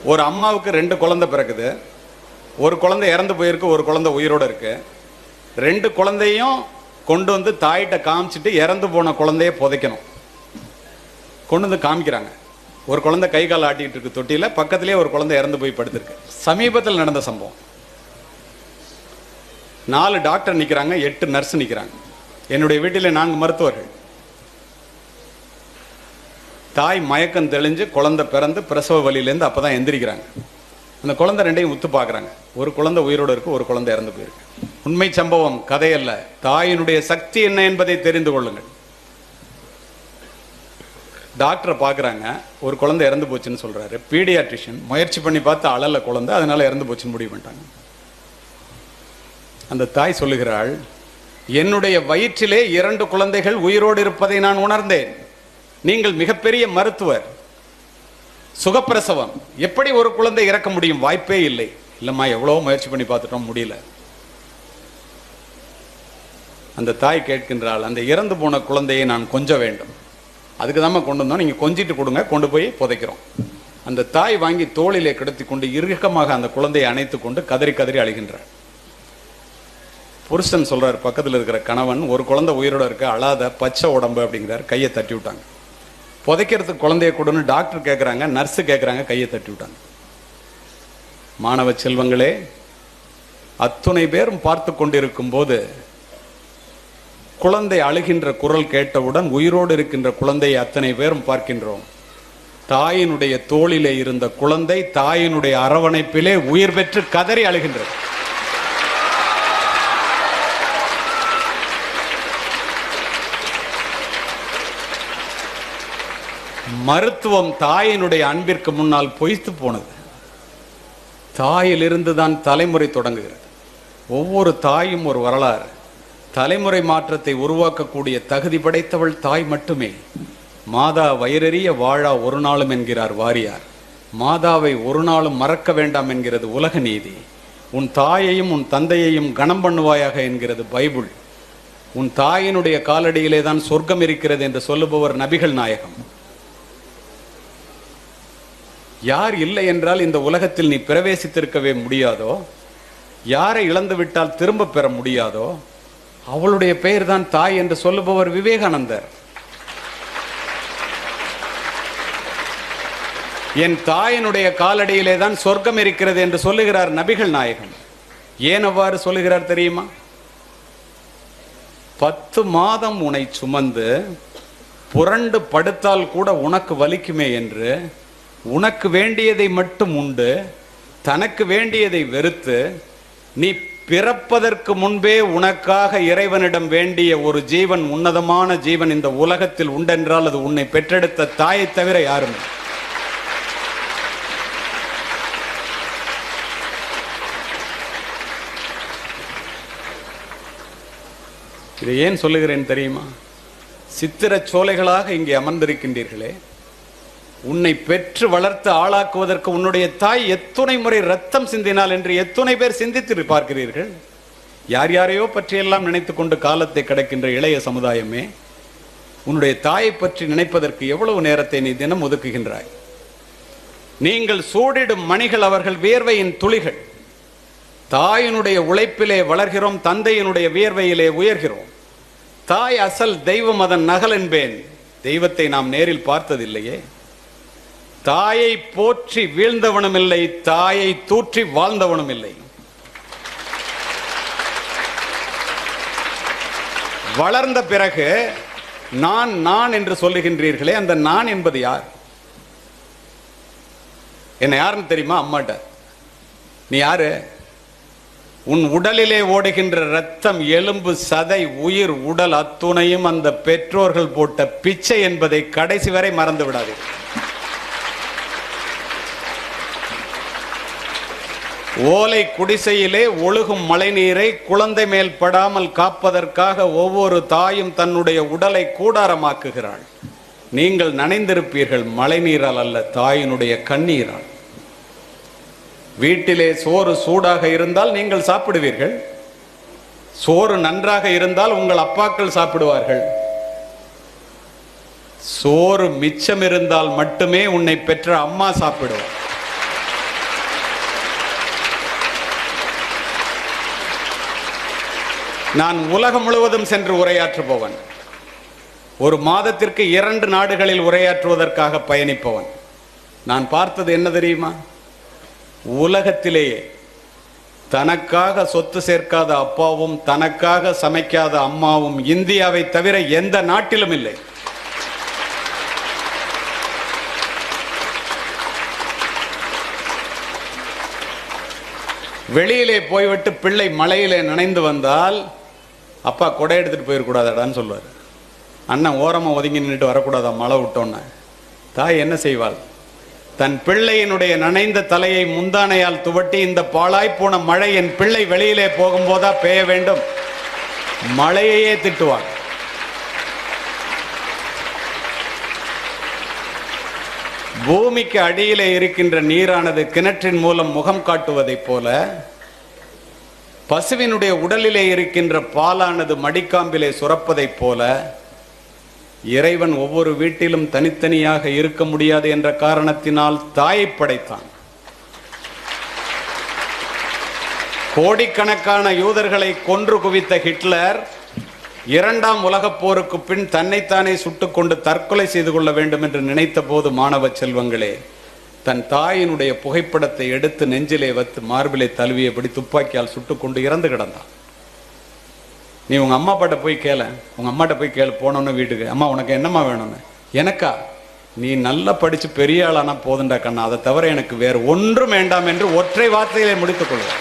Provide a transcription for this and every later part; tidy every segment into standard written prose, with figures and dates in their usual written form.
ஒரு அம்மாவுக்கு 2 குழந்தை பிறக்குது. ஒரு குழந்தை இறந்து போயிருக்கு, ஒரு குழந்தை உயிரோடு இருக்கு. 2 குழந்தையும் கொண்டு வந்து தாயிட்ட காமிச்சிட்டு இறந்து போன குழந்தைய புதைக்கணும். கொண்டு வந்து காமிக்கிறாங்க. ஒரு குழந்தை கை கால் ஆட்டிகிட்டு இருக்கு தொட்டியில், பக்கத்திலே ஒரு குழந்தை இறந்து போய் படுத்திருக்கு. சமீபத்தில் நடந்த சம்பவம். 4 டாக்டர் நிற்கிறாங்க, 8 நர்ஸ் நிற்கிறாங்க. என்னுடைய வீட்டில் 4 மருத்துவர்கள். தாய் மயக்கம் தெளிஞ்சு குழந்தை பிறந்து பிரசவ வலியிலேருந்து அப்போ தான் எந்திரிக்கிறாங்க. அந்த குழந்தை 2ஐயும் உத்து பார்க்குறாங்க. ஒரு குழந்தை உயிரோடு இருக்குது, ஒரு குழந்தை இறந்து போயிருக்கு. உண்மை சம்பவம், கதையல்ல. தாயினுடைய சக்தி என்ன என்பதை தெரிந்து கொள்ளுங்கள். டாக்டரை பார்க்குறாங்க, ஒரு குழந்தை இறந்து போச்சுன்னு சொல்கிறாரு. பீடியாட்ரிஷியன் முயற்சி பண்ணி பார்த்து அழல குழந்தை, அதனால் இறந்து போச்சுன்னு முடிவு பண்ணிட்டாங்க. அந்த தாய் சொல்லுகிறாள், என்னுடைய வயிற்றிலே 2 குழந்தைகள் உயிரோடு இருப்பதை நான் உணர்ந்தேன். நீங்கள் மிகப்பெரிய மருத்துவர், சுகப்பிரசவம், எப்படி ஒரு குழந்தை இறக்க முடியும்? வாய்ப்பே இல்லை. இல்லைம்மா, எவ்வளோ முயற்சி பண்ணி பார்த்துட்டோம், முடியல. அந்த தாய் கேட்கின்றாள், அந்த இறந்து போன குழந்தையை நான் கொஞ்ச வேண்டும். அதுக்கு தான் கொண்டு வந்தோம், நீங்கள் கொஞ்சிட்டு கொடுங்க, கொண்டு போய் புதைக்கிறோம். அந்த தாய் வாங்கி தோளிலே கிடத்தி கொண்டு இறுக்கமாக அந்த குழந்தையை அணைத்து கொண்டு கதறி கதறி அழுகின்றார். புருஷன் சொல்றார், பக்கத்தில் இருக்கிற கணவன், ஒரு குழந்தை உயிரோட இருக்க, அழாத, பச்சை உடம்பு அப்படிங்கிறார். கையை தட்டி விட்டாங்க. புதைக்கிறதுக்கு குழந்தைய கொடுன்னு டாக்டர் கேட்குறாங்க, நர்ஸு கேட்குறாங்க, கையை தட்டி விட்டாங்க. மாணவ செல்வங்களே, அத்துணை பேரும் பார்த்து கொண்டிருக்கும் போது குழந்தை அழுகின்ற குரல் கேட்டவுடன் உயிரோடு இருக்கின்ற குழந்தையை அத்தனை பேரும் பார்க்கின்றோம். தாயினுடைய தோளிலே இருந்த குழந்தை தாயினுடைய அரவணைப்பிலே உயிர் பெற்று கதறி அழுகின்றது. மருத்துவம் தாயினுடைய அன்பிற்கு முன்னால் பொய்த்து போனது. தாயிலிருந்து தான் தலைமுறை தொடங்குகிறது. ஒவ்வொரு தாயும் ஒரு வரலாறு. தலைமுறை மாற்றத்தை உருவாக்கக்கூடிய தகுதி படைத்தவள் தாய் மட்டுமே. மாதா வயிறறிய வாழா ஒரு நாளும் என்கிறார் வாரியார். மாதாவை ஒரு நாளும் மறக்க வேண்டாம் என்கிறது உலக நீதி. உன் தாயையும் உன் தந்தையையும் கனம் பண்ணுவாயாக என்கிறது பைபிள். உன் தாயினுடைய காலடியிலே தான் சொர்க்கம் இருக்கிறது என்று சொல்லுபவர் நபிகள் நாயகம். யார் இல்லை என்றால் இந்த உலகத்தில் நீ பிரவேசித்திருக்கவே முடியாதோ, யாரை இழந்து விட்டால் திரும்ப பெற முடியாதோ, அவளுடைய பெயர் தான் தாய் என்று சொல்லுபவர் விவேகானந்தர். என் தாயினுடைய காலடியிலே தான் சொர்க்கம் இருக்கிறது என்று சொல்லுகிறார் நபிகள் நாயகம். ஏன் அவ்வாறு சொல்லுகிறார் தெரியுமா? 10 மாதம் உன்னை சுமந்து புரண்டு படுத்தால் கூட உனக்கு வலிக்குமே என்று உனக்கு வேண்டியதை மட்டும் உண்டு, தனக்கு வேண்டியதை வெறுத்து, நீ பிறப்பதற்கு முன்பே உனக்காக இறைவனிடம் வேண்டிய ஒரு ஜீவன், உன்னதமான ஜீவன் இந்த உலகத்தில் உண்டென்றால் அது உன்னை பெற்றெடுத்த தாயை தவிர யாரும். இதை ஏன் சொல்லுகிறேன் தெரியுமா? சித்திர சோலைகளாக இங்கே அமர்ந்திருக்கின்றீர்களே, உன்னை பெற்று வளர்த்து ஆளாக்குவதற்கு உன்னுடைய தாய் எத்துணை முறை ரத்தம் சிந்தினாள் என்று எத்துணை பேர் சிந்தித்து பார்க்கிறீர்கள்? யார் யாரையோ பற்றியெல்லாம் நினைத்து கொண்டு காலத்தை கடக்கின்ற இளைய சமுதாயமே, உன்னுடைய தாயை பற்றி நினைப்பதற்கு எவ்வளவு நேரத்தை நீ தினம் ஒதுக்குகின்றாய்? நீங்கள் சூடிடும் மணிகள் அவர்கள் வியர்வையின் துளிகள். தாயினுடைய உழைப்பிலே வளர்கிறோம், தந்தையினுடைய வியர்வையிலே உயர்கிறோம். தாய் அசல், தெய்வம் அதன் நகல் என்பேன். தெய்வத்தை நாம் நேரில் பார்த்ததில்லையே. தாயை போற்றி வீழ்ந்தவனும் இல்லை, தாயை தூற்றி வாழ்ந்தவனும் இல்லை. வளர்ந்த பிறகு நான் நான் என்று சொல்லுகின்றீர்களே, அந்த நான் என்பது யார்? என்ன யாருன்னு தெரியுமா? அம்மாட்ட. நீ யாரு? உன் உடலிலே ஓடுகின்ற ரத்தம், எலும்பு, சதை, உயிர், உடல் அத்துணையும் அந்த பெற்றோர்கள் போட்ட பிச்சை என்பதை கடைசி வரை மறந்து விடாதீர்கள். ஓலை குடிசையிலே ஒழுகும் மழை நீரை குழந்தை மேல் படாமல் காப்பதற்காக ஒவ்வொரு தாயும் தன்னுடைய உடலை கூடாரமாக்குகிறாள். நீங்கள் நனைந்திருப்பீர்கள் மழை நீரால் அல்ல, தாயினுடைய கண்ணீரால். வீட்டிலே சோறு சூடாக இருந்தால் நீங்கள் சாப்பிடுவீர்கள். சோறு நன்றாக இருந்தால் உங்கள் அப்பாக்கள் சாப்பிடுவார்கள். சோறு மிச்சம் இருந்தால் மட்டுமே உன்னை பெற்ற அம்மா சாப்பிடுவார். நான் உலகம் முழுவதும் சென்று உரையாற்றுபவன். ஒரு மாதத்திற்கு 2 நாடுகளில் உரையாற்றுவதற்காக பயணிப்பவன். நான் பார்த்தது என்ன தெரியுமா? உலகத்திலேயே தனக்காக சொத்து சேர்க்காத அப்பாவும் தனக்காக சமைக்காத அம்மாவும் இந்தியாவை தவிர எந்த நாட்டிலும் இல்லை. வெளியிலே போய்விட்டு பிள்ளை மழையிலே நனைந்து வந்தால் அப்பா கொடை எடுத்துட்டு போயிடக்கூடாதான்னு சொல்லுவார். அண்ணன் ஓரமாக ஒதுங்கி நின்றுட்டு வரக்கூடாதா மழை விட்டோன்னு. தாய் என்ன செய்வாள்? தன் பிள்ளையினுடைய நனைந்த தலையை முந்தானையால் துவட்டி, இந்த பாழாய்ப்போன மழை என் பிள்ளை வெளியிலே போகும்போதா பெய்ய வேண்டும், மழையையே திட்டுவாள். பூமிக்கு அடியிலே இருக்கின்ற நீரானது கிணற்றின் மூலம் முகம் காட்டுவதைப் போல, பசுவினுடைய உடலிலே இருக்கின்ற பாலானது மடிக்காம்பிலே சுரப்பதைப் போல, இறைவன் ஒவ்வொரு வீட்டிலும் தனித்தனியாக இருக்க முடியாது என்ற காரணத்தினால் தாயை படைத்தான். கோடிக்கணக்கான யூதர்களை கொன்று குவித்த ஹிட்லர் 2ஆம் உலகப் போருக்கு பின் தன்னைத்தானே சுட்டுக்கொண்டு தற்கொலை செய்து கொள்ள வேண்டும் என்று நினைத்த போது, மாணவ செல்வங்களே, தன் தாயினுடைய புகைப்படத்தை எடுத்து நெஞ்சிலே வைத்து மார்பிலை தழுவியபடி துப்பாக்கியால் சுட்டுக்கொண்டு இறந்து கிடந்தான். நீ உங்க அம்மா அப்பாட்ட போய் கேள, உங்க அம்மாட்ட போய் கேளு, போனோன்னு வீட்டுக்கு, அம்மா உனக்கு என்னம்மா வேணும்னு. எனக்கா? நீ நல்லா படிச்சு பெரிய ஆளானா போதுண்டா கண்ணா, அதை தவிர எனக்கு வேறு ஒன்றும் வேண்டாம் என்று ஒற்றை வார்த்தையிலே முடித்துக் கொள்வார்.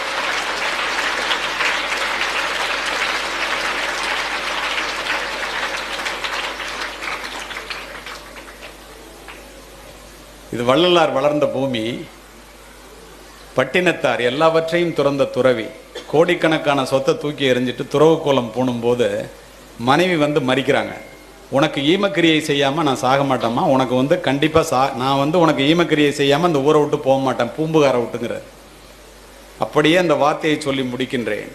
இது வள்ளலார் வளர்ந்த பூமி. பட்டினத்தார் எல்லாவற்றையும் துறந்த துறவி. கோடிக்கணக்கான சொத்தை தூக்கி எறிஞ்சிட்டு துறவு கோலம் பூணும்போது மனைவி வந்து மறிக்கிறாங்க. உனக்கு ஈமக்கிரியை செய்யாமல் நான் சாக மாட்டேம்மா, உனக்கு கண்டிப்பாக நான் உனக்கு ஈமக்கிரியை செய்யாமல் அந்த ஊரை விட்டு போக மாட்டேன், பூம்புகார விட்டுங்கிறார். அப்படியே அந்த வார்த்தையை சொல்லி முடிக்கின்றேன்.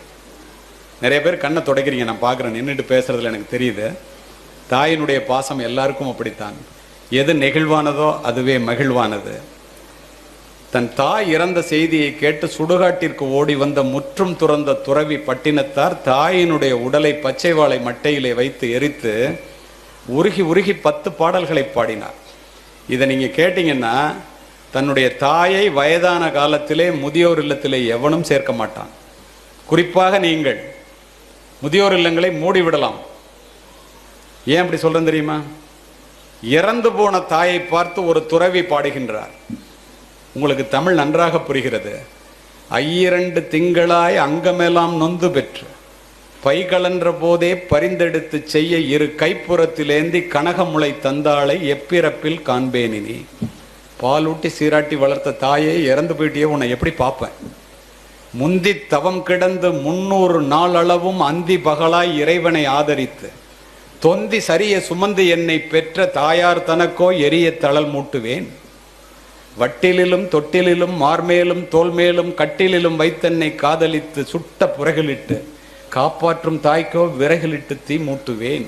நிறைய பேர் கண்ணை துடைக்கிறீங்க, நான் பார்க்குறேன், நின்றுட்டு பேசுறதுல எனக்கு தெரியுது. தாயினுடைய பாசம் எல்லாருக்கும் அப்படித்தான். எது நெகிழ்வானதோ அதுவே மகிழ்வானது. தன் தாய் இறந்த செய்தியை கேட்டு சுடுகாட்டிற்கு ஓடி வந்த முற்றும் துறந்த துறவி பட்டினத்தார் தாயினுடைய உடலை பச்சை வாழை மட்டையிலே வைத்து எரித்து உருகி உருகி 10 பாடல்களை பாடினார். இதை நீங்க கேட்டீங்கன்னா, தன்னுடைய தாயை வயதான காலத்திலே முதியோர் இல்லத்திலே எவனும் சேர்க்க மாட்டான். குறிப்பாக நீங்கள் முதியோர் இல்லங்களை மூடிவிடலாம். ஏன் அப்படி சொல்றேன் தெரியுமா? இறந்து போன தாயை பார்த்து ஒரு துறவி பாடுகின்றார். உங்களுக்கு தமிழ் நன்றாக புரிகிறது. 2 திங்களாய் அங்கமெல்லாம் நொந்து பெற்று பைகளன்ற போதே பரிந்தெடுத்து செய்ய 2 கைப்புறத்திலேந்தி கனகமுளை தந்தாளை எப்பிறப்பில் காண்பேனினி. பாலூட்டி சீராட்டி வளர்த்த தாயை இறந்து போயிட்டியே, உன்னை எப்படி பார்ப்பேன்? முந்தி தவம் கிடந்து 300 நாளளவும் அந்தி பகலாய் இறைவனை ஆதரித்து தொந்தி சரிய சுமந்து என்னை பெற்ற தாயார் தனக்கோ எரிய தளல் மூட்டுவேன். வட்டிலிலும் தொட்டிலிலும் மார்மேலும் தோல்மேலும் கட்டிலிலும் வைத்தென்னை காதலித்து சுட்ட புறகிலிட்டு காப்பாற்றும் தாய்க்கோ விறகிலிட்டு தீ மூட்டுவேன்.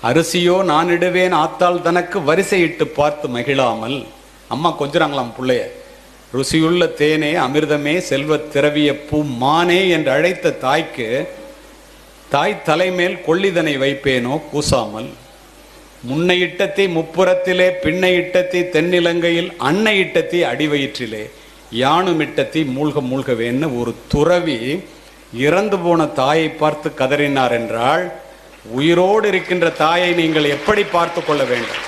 அரிசியோ நான் இடுவேன் ஆத்தாள் தனக்கு வரிசையிட்டு பார்த்து மகிழாமல். அம்மா கொஞ்சறாங்களாம் பிள்ளைய. ருசியுள்ள தேனே அமிர்தமே செல்வ திரவிய பூ மானே என்று அழைத்த தாய்க்கு தாய் தலைமேல் கொள்ளிதனை வைப்பேனோ கூசாமல். முன்னை இட்டத்தி முப்புறத்திலே பின்னை இட்டத்தி தென்னிலங்கையில் அன்னை இட்டத்தி அடிவயிற்றிலே யானும் இட்டத்தி மூழ்க மூழ்கவேன்னு ஒரு துறவி இறந்து போன தாயை பார்த்து கதறினார் என்றால், உயிரோடு இருக்கின்ற தாயை நீங்கள் எப்படி பார்த்து கொள்ள வேண்டும்?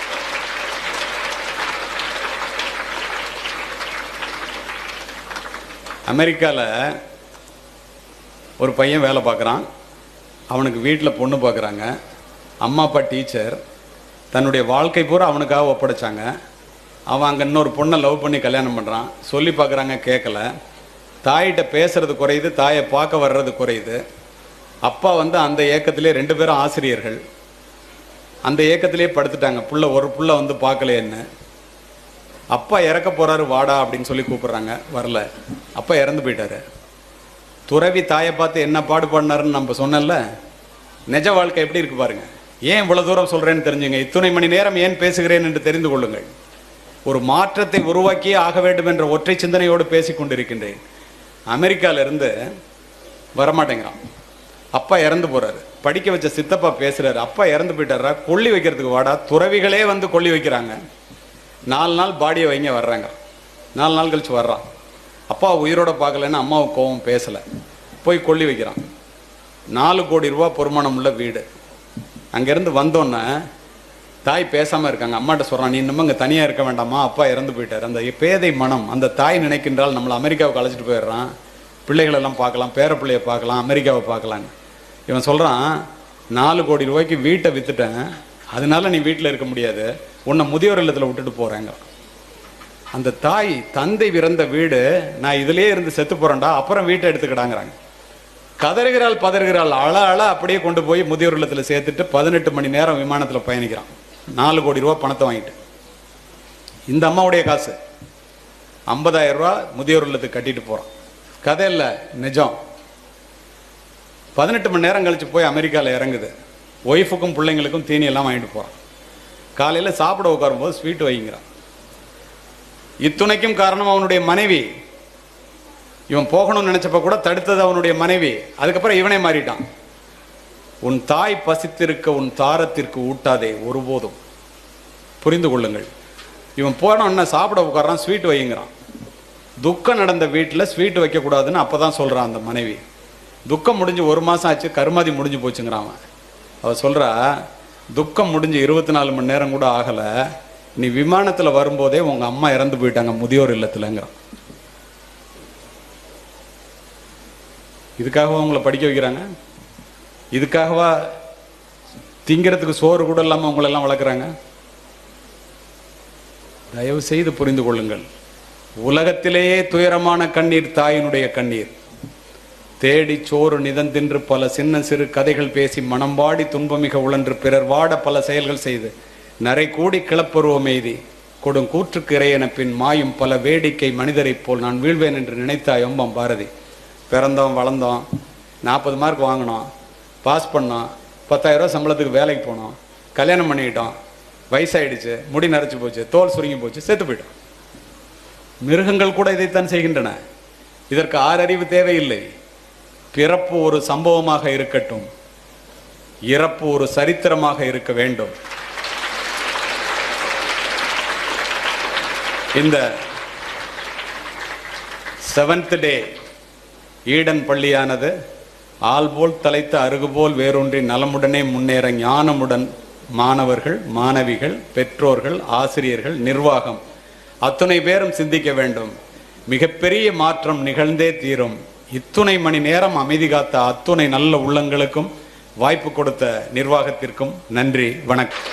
அமெரிக்காவில் ஒரு பையன் வேலை பார்க்குறான். அவனுக்கு வீட்டில் பொண்ணு பார்க்குறாங்க. அம்மா அப்பா டீச்சர். தன்னுடைய வாழ்க்கை பூரா அவனுக்காக ஒப்படைச்சாங்க. அவன் அங்கே இன்னொரு பொண்ணை லவ் பண்ணி கல்யாணம் பண்ணுறான். சொல்லி பார்க்குறாங்க, கேட்கல. தாயிட்ட பேசுறது குறையுது, தாயை பார்க்க வர்றது குறையுது. அப்பா அந்த ஏக்கத்திலே 2 பேரும் ஆசிரியர்கள். அந்த ஏக்கத்திலே படுத்துட்டாங்க. ஒரு புள்ள பார்க்கலையேன்னு. அப்பா இறக்க போகிறாரு, வாடா அப்படின்னு சொல்லி கூப்பிட்றாங்க. வரல. அப்பா இறந்து போயிட்டாரு. துறவி தாயை பார்த்து என்ன பாடுபாடினாருன்னு நம்ம சொன்னல. நிஜ வாழ்க்கை எப்படி இருக்கு பாருங்க. ஏன் இவ்வளவு தூரம் சொல்றேன்னு தெரிஞ்சுங்க. இத்துணை மணி நேரம் ஏன் பேசுகிறேன் என்று தெரிந்து கொள்ளுங்கள். ஒரு மாற்றத்தை உருவாக்கியே ஆக வேண்டும் என்ற ஒற்றை சிந்தனையோடு பேசிக் கொண்டிருக்கின்றேன். அமெரிக்காவிலிருந்து வரமாட்டேங்கிறான். அப்பா இறந்து போறாரு. படிக்க வச்ச சித்தப்பா பேசுறாரு, அப்பா இறந்து போயிட்டாரா, கொல்லி வைக்கிறதுக்கு வாடா. துறவிகளே வந்து கொல்லி வைக்கிறாங்க. 4 நாள் பாடியை வைங்க வர்றாங்க. 4 நாள் கழிச்சு வர்றான். அப்பா உயிரோட பார்க்கலன்னு அம்மாவுக்கு கோவம், பேசலை, போய் கொல்லி வைக்கிறான். 4 கோடி ரூபா பொறுமானம் உள்ள வீடு. அங்கேருந்து வந்தோன்னே தாய் பேசாமல் இருக்காங்க. அம்மாட்ட சொல்கிறான், நீ இன்னமும் இங்கே தனியாக இருக்க வேண்டாமா, அப்பா இறந்து போயிட்டார். அந்த பேதை மனம், அந்த தாய் நினைக்கின்றால் நம்மளை அமெரிக்காவுக்கு அழைச்சிட்டு போயிடுறான், பிள்ளைகளெல்லாம் பார்க்கலாம், பேர பிள்ளைய பார்க்கலாம், அமெரிக்காவை பார்க்கலான்னு. இவன் சொல்கிறான், 4 கோடி ரூபாய்க்கு வீட்டை விற்றுட்டேன், அதனால நீ வீட்டில் இருக்க முடியாது, உன்னை முதியோர் இல்லத்தில் விட்டுட்டு போகிறேங்க. அந்த தாய், தந்தை இறந்த வீடு, நான் இதிலே இருந்து செத்து போகிறேன்டா, அப்புறம் வீட்டை எடுத்துக்கிடாங்கிறாங்க. கதறுகிறாள், பதறுகிறாள், அழ அழ அப்படியே கொண்டு போய் முதியோர் இல்லத்தில் சேர்த்துட்டு 18 மணி நேரம் விமானத்தில் பயணிக்கிறான். 4 கோடி ரூபா பணத்தை வாங்கிட்டு. இந்த அம்மாவுடைய காசு 50,000 ரூபா முதியோர் இல்லத்துக்கு கட்டிட்டு போகிறான். கதை இல்லை, நிஜம். 18 மணி நேரம் கழிச்சு போய் அமெரிக்காவில் இறங்குது. ஒய்ஃபுக்கும் பிள்ளைங்களுக்கும் தீனி எல்லாம் வாங்கிட்டு போகிறான். காலையில் சாப்பிட உட்காரும்போது ஸ்வீட் வைங்கிறான். இத்துணைக்கும் காரணம் அவனுடைய மனைவி. இவன் போகணும்னு நினைச்சப்ப கூட தடுத்தது அவனுடைய மனைவி. அதுக்கப்புறம் இவனே மாறிட்டான். உன் தாய் பசித்திருக்க உன் தாரத்திற்கு ஊட்டாதே ஒருபோதும். புரிந்து கொள்ளுங்கள். இவன் போனோன்னா சாப்பிட உட்காரான், ஸ்வீட் வைங்கிறான். துக்கம் நடந்த வீட்டில் ஸ்வீட் வைக்கக்கூடாதுன்னு அப்போ தான் சொல்கிறான் அந்த மனைவி. துக்கம் முடிஞ்சு 1 மாதம் ஆச்சு, கருமாதி முடிஞ்சு போச்சுங்கிறான் அவன். அவள் சொல்கிறா, துக்கம் முடிஞ்சு 24 மணி நேரம் கூட ஆகலை, நீ விமானத்தில் வரும்போதே உங்கள் அம்மா இறந்து போயிட்டாங்க முதியோர் இல்லத்துலங்கிறான். இதுக்காகவா உங்களை படிக்க வைக்கிறாங்க? இதுக்காகவா திங்கிறதுக்கு சோறு கூட இல்லாமல் உங்களெல்லாம் வளர்க்குறாங்க? தயவு செய்து புரிந்து கொள்ளுங்கள். உலகத்திலேயே துயரமான கண்ணீர் தாயினுடைய கண்ணீர். தேடி சோறு நிதந்தின்று பல சின்ன சிறு கதைகள் பேசி மனம்பாடி துன்பமிக உழன்று பிறர் வாட பல செயல்கள் செய்து நரை கூடி கிளப்பருவம் எய்தி கொடும் கூற்றுக்கு இறையென பின் மாயும் பல வேடிக்கை மனிதரைப் போல் நான் வீழ்வேன் என்று நினைத்தாய் எம்பம் பாரதி. பிறந்தோம், வளர்ந்தோம், 40 மார்க் வாங்கினோம், பாஸ் பண்ணோம், 10,000 ரூபா சம்பளத்துக்கு வேலைக்கு போனோம், கல்யாணம் பண்ணிக்கிட்டோம், வயசாயிடுச்சு, முடி நரைச்சி போச்சு, தோல் சுருங்கி போச்சு, செத்து போயிட்டோம். மிருகங்கள் கூட இதைத்தான் செய்கின்றன. இதற்கு 6 அறிவு தேவையில்லை. பிறப்பு ஒரு சம்பவமாக இருக்கட்டும், இறப்பு ஒரு சரித்திரமாக இருக்க வேண்டும். இந்த 7th டே ஈடன் பள்ளியானது ஆள்போல் தலைத்த அருகுபோல் வேரூன்றி நலமுடனே முன்னேற ஞானமுடன் மாணவர்கள், மாணவிகள், பெற்றோர்கள், ஆசிரியர்கள், நிர்வாகம் அத்துணை பேரும் சிந்திக்க வேண்டும். மிகப்பெரிய மாற்றம் நிகழ்ந்தே தீரும். இத்துணை மணி நேரம் அமைதி காத்த அத்துணை நல்ல உள்ளங்களுக்கும் வாய்ப்பு கொடுத்த நிர்வாகத்திற்கும் நன்றி, வணக்கம்.